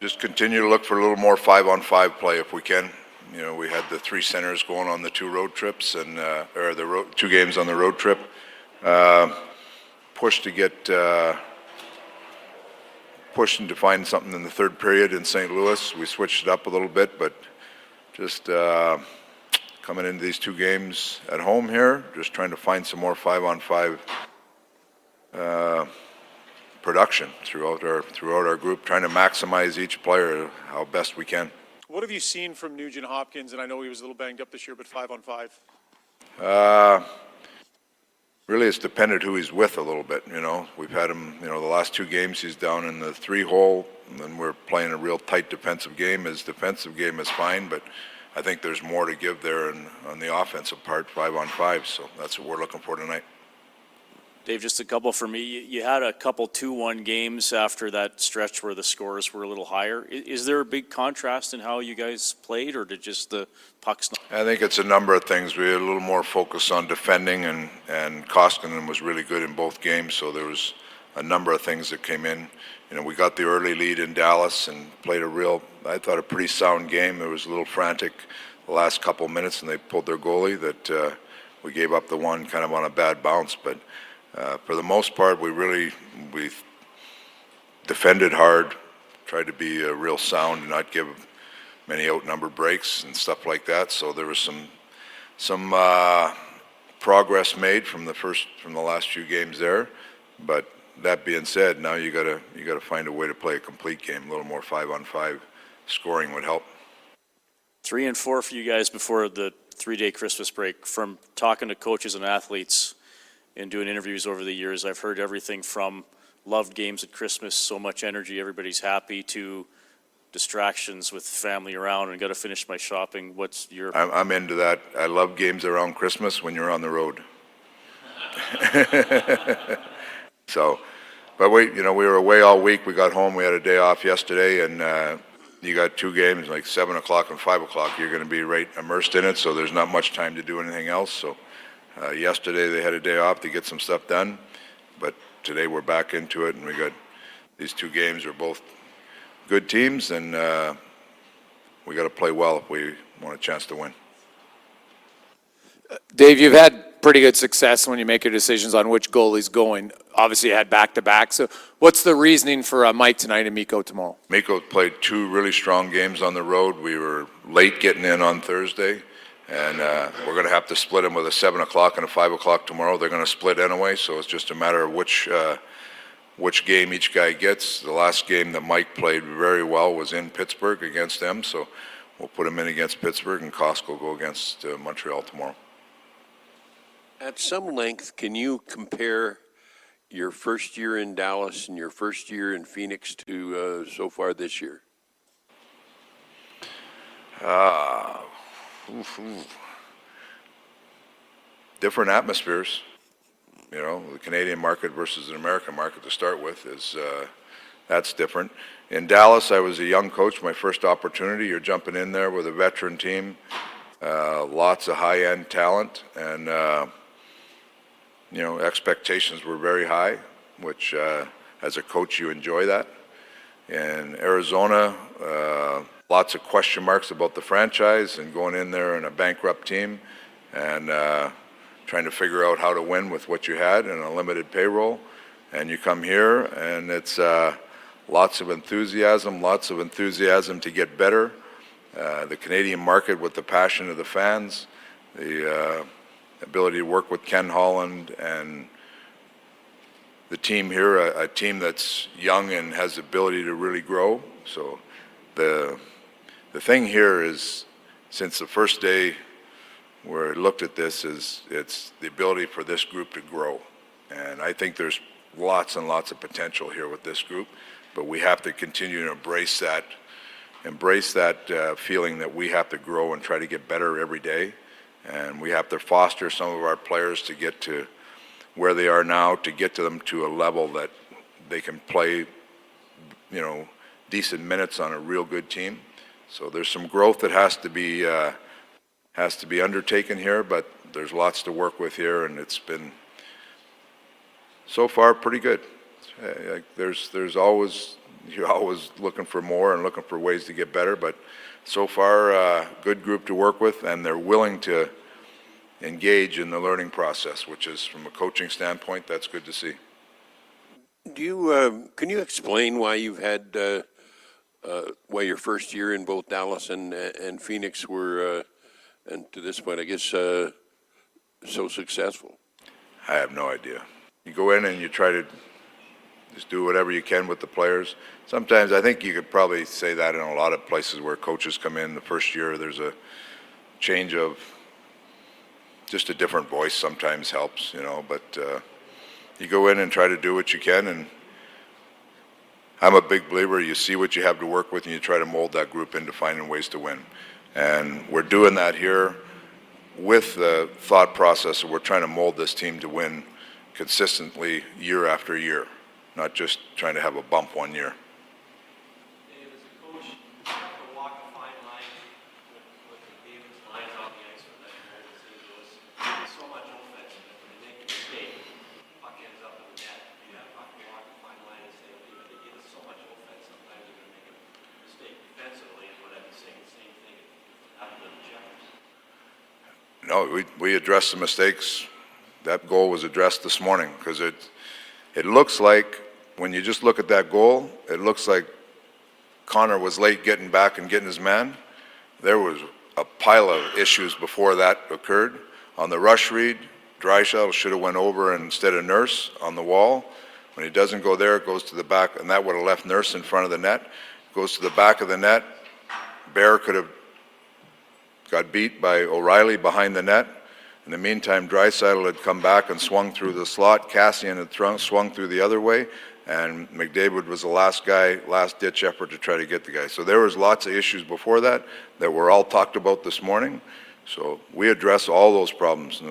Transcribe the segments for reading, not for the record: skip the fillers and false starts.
Just continue to look for a little more 5-on-5 play if we can. You know, we had the 3 centers going on the 2 road trips and or the 2 games on the road trip. Pushed to find something in the 3rd period in St. Louis. We switched it up a little bit, but just coming into these 2 games at home here, just trying to find some more 5-on-5 production throughout our group, trying to maximize each player how best we can. What have you seen from Nugent Hopkins? And I know he was a little banged up this year, but 5-on-5. Really, it's depended who he's with a little bit. You know, we've had him. You know, the last 2 games he's down in the 3 hole, and then we're playing a real tight defensive game. His defensive game is fine, but I think there's more to give there on the offensive part, 5-on-5. So that's what we're looking for tonight. Dave, just a couple for me. You had a couple 2-1 games after that stretch where the scores were a little higher. Is there a big contrast in how you guys played, or did just the pucks not? I think it's a number of things. We had a little more focus on defending, and Koskinen was really good in both games, so there was a number of things that came in. You know, we got the early lead in Dallas and played I thought, a pretty sound game. It was a little frantic the last couple of minutes, and they pulled their goalie that we gave up the one kind of on a bad bounce, but for the most part, we defended hard, tried to be real sound and not give many outnumbered breaks and stuff like that. So there was some progress made from the last few games there. But that being said, now you gotta find a way to play a complete game. A little more 5-on-5 scoring would help. 3 and 4 for you guys before the 3-day Christmas break. From talking to coaches and athletes and doing interviews over the years, I've heard everything from loved games at Christmas, so much energy, everybody's happy, to distractions with family around and got to finish my shopping. What's your... I'm into that. I love games around Christmas when you're on the road. So, but we were away all week. We got home. We had a day off yesterday, and you got 2 games, like 7 o'clock and 5 o'clock. You're going to be right immersed in it, so there's not much time to do anything else. So yesterday they had a day off to get some stuff done, but today we're back into it, and we got these 2 games are both good teams, and we got to play well if we want a chance to win. Dave, you've had pretty good success when you make your decisions on which goalie's going. Obviously, you had back-to-back. So what's the reasoning for Mike tonight and Mikko tomorrow? Mikko played 2 really strong games on the road. We were late getting in on Thursday, and we're going to have to split them with a 7 o'clock and a 5 o'clock tomorrow. They're going to split anyway, so it's just a matter of which game each guy gets. The last game that Mike played very well was in Pittsburgh against them, so we'll put him in against Pittsburgh, and Kosk will go against Montreal tomorrow. At some length, can you compare your first year in Dallas and your first year in Phoenix to so far this year? Different atmospheres. You know, the Canadian market versus the American market to start with is that's different. In Dallas, I was a young coach, my first opportunity. You're jumping in there with a veteran team, lots of high-end talent, and expectations were very high, which as a coach you enjoy that. In Arizona, lots of question marks about the franchise and going in there in a bankrupt team and trying to figure out how to win with what you had and a limited payroll. And you come here and it's lots of enthusiasm to get better. The Canadian market with the passion of the fans, the ability to work with Ken Holland and the team here, a team that's young and has the ability to really grow. So the thing here is, since the first day where I looked at this, is it's the ability for this group to grow. And I think there's lots and lots of potential here with this group, but we have to continue to embrace that feeling that we have to grow and try to get better every day. And we have to foster some of our players to get to where they are now, to get to them to a level that they can play, decent minutes on a real good team. So there's some growth that has to be undertaken here, but there's lots to work with here, and it's been so far pretty good. There's always you're always looking for more and looking for ways to get better. But so far, good group to work with, and they're willing to engage in the learning process, which is, from a coaching standpoint, that's good to see. Can you explain why you've had, why your first year in both Dallas and Phoenix were, and to this point, I guess, so successful? I have no idea. You go in and you try to just do whatever you can with the players. Sometimes I think you could probably say that in a lot of places where coaches come in the first year, there's a change of just a different voice sometimes helps, but you go in and try to do what you can, and I'm a big believer you see what you have to work with and you try to mold that group into finding ways to win. And we're doing that here with the thought process of we're trying to mold this team to win consistently year after year, not just trying to have a bump one year. Dave, as a coach, you have to walk a fine line with David's lines on the ice for that goal. There's so much offense, but when they make a mistake, puck ends up in the net. You have to walk a fine line and say, okay, but they give us so much offense, sometimes they're going to make a mistake defensively, and what I'd be saying, the same thing happened to the Jeffers. No, we addressed the mistakes. That goal was addressed this morning because it looks like, when you just look at that goal, it looks like Connor was late getting back and getting his man. There was a pile of issues before that occurred. On the rush read, Draisaitl should have went over instead of Nurse on the wall. When he doesn't go there, it goes to the back, and that would have left Nurse in front of the net. It goes to the back of the net. Bear could have got beat by O'Reilly behind the net. In the meantime, Draisaitl had come back and swung through the slot. Cassian had swung through the other way, and McDavid was the last guy, last-ditch effort to try to get the guy. So there was lots of issues before that were all talked about this morning. So we address all those problems,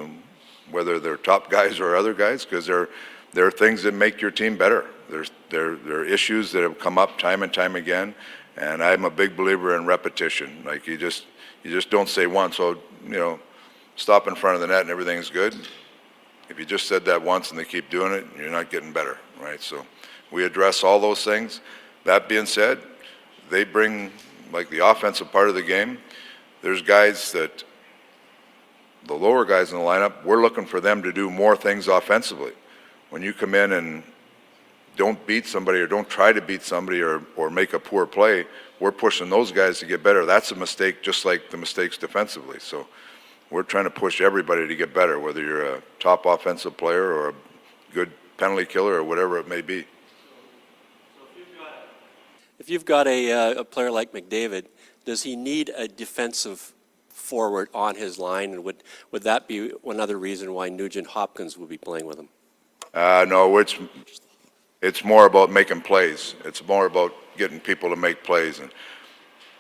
whether they're top guys or other guys, because there are things that make your team better. There are issues that have come up time and time again, and I'm a big believer in repetition. Like you just don't say once, stop in front of the net and everything's good. If you just said that once and they keep doing it, you're not getting better, right? So we address all those things. That being said, they bring, like, the offensive part of the game. There's guys that, the lower guys in the lineup, we're looking for them to do more things offensively. When you come in and don't beat somebody or don't try to beat somebody or make a poor play, we're pushing those guys to get better. That's a mistake, just like the mistakes defensively. So we're trying to push everybody to get better, whether you're a top offensive player or a good penalty killer or whatever it may be. If you've got a player like McDavid, does he need a defensive forward on his line? And would that be another reason why Nugent Hopkins would be playing with him? No, it's more about making plays. It's more about getting people to make plays. And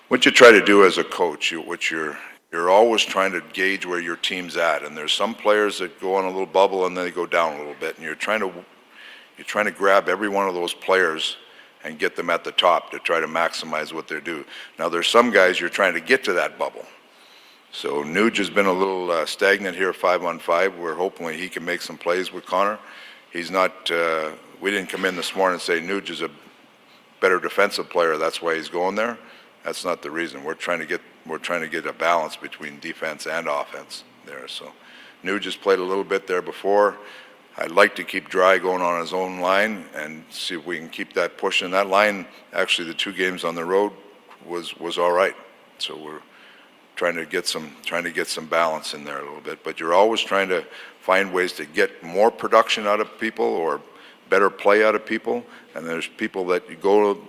what you try to do as a coach, you're always trying to gauge where your team's at. And there's some players that go on a little bubble and then they go down a little bit. And you're trying to grab every one of those players and get them at the top to try to maximize what they do. Now, there's some guys you're trying to get to that bubble. So Nuge has been a little stagnant here 5-on-5. We're hoping he can make some plays with Connor. He's not, we didn't come in this morning and say Nuge is a better defensive player, that's why he's going there. That's not the reason. We're trying to get a balance between defense and offense there. So Nuge has played a little bit there before. I'd like to keep Dry going on his own line and see if we can keep that pushing. That line, actually, the 2 games on the road was all right. So we're trying to get some balance in there a little bit. But you're always trying to find ways to get more production out of people or better play out of people. And there's people that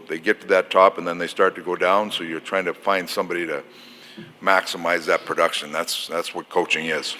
they get to that top and then they start to go down. So you're trying to find somebody to maximize that production. That's what coaching is.